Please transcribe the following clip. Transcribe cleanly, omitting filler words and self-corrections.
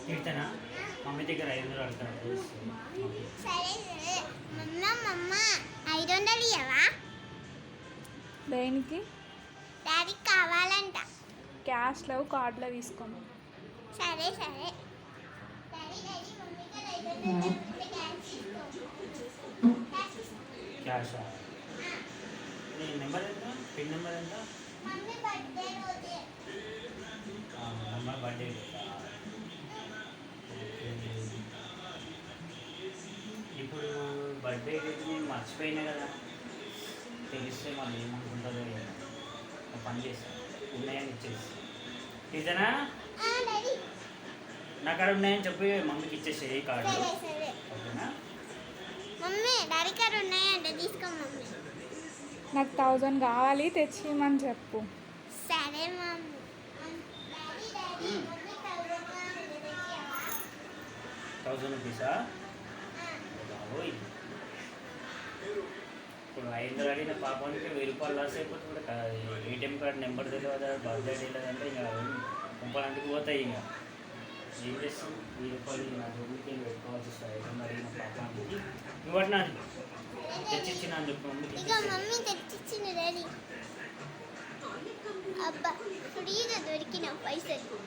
తిడతానా mummy దగ్గర 500 అడుగుతాను. సరే సరే మమ్మ 500 ఇవ్వవా? దేనికి? డాడీకి కావాలంట. క్యాష్లో కార్డులో తీసుకోండి. సరే సరే డాడీ మమ్మీకి 500 క్యాష్ తీసుకో. క్యాష్ నీ నెంబర్ ఎంత? పిన్ నెంబర్ ఎంత? మమ్మీ బర్త్డే రోజే. నెంబర్ బర్త్డే ఇప్పుడు బర్త్డే డేట్ నేను మర్చిపోయినా కదా, తెలిస్తే మళ్ళీ ఏమనుకుంటుందో ఏమో. ఒక పని చేస్తాను, ఉన్నాయని ఇచ్చేసి ఇదేనా డాడీ నా కాడ ఉన్నాయని చెప్పి మమ్మీకి ఇచ్చేసి ఏ కార్డు. సరే సరే ఓకేనా? మమ్మీ డాడీ కాడ ఉన్నాయంట, తీసుకో మమ్మీ. నాకు 1000 కావాలి, తెచ్చిమని చెప్పు. సరే మమ్మీ. Daddy daddy mummy 1000 తెచ్చివా? 1000 రూపీసా? బాబోయ్, ఇప్పుడు 500 అడిగిన పాపానికి 1000 రూపాయలు లాస్ అయిపోతుంది కూడా. ఏటీఎం కార్డు నెంబర్ తెలియదు, బర్త్డే తెలియదంటే ఇంకా పంపడానికి పోతాయి. ఇంకా ఏం చేస్తాం, 1000 రూపాయలు నా రూమ్కి వెళ్ళి పెట్టుకోవాల్సి వస్తుంది. 500 అడిగిన పాపానికి ఇవ్వటి నాది తెచ్చిచ్చిన అని చెప్పి మమ్మీకి ఇక మమ్మీ తెచ్చిచ్చింది డాడీ. అబ్బా ఫ్రీగా దొరికిన పైసలు.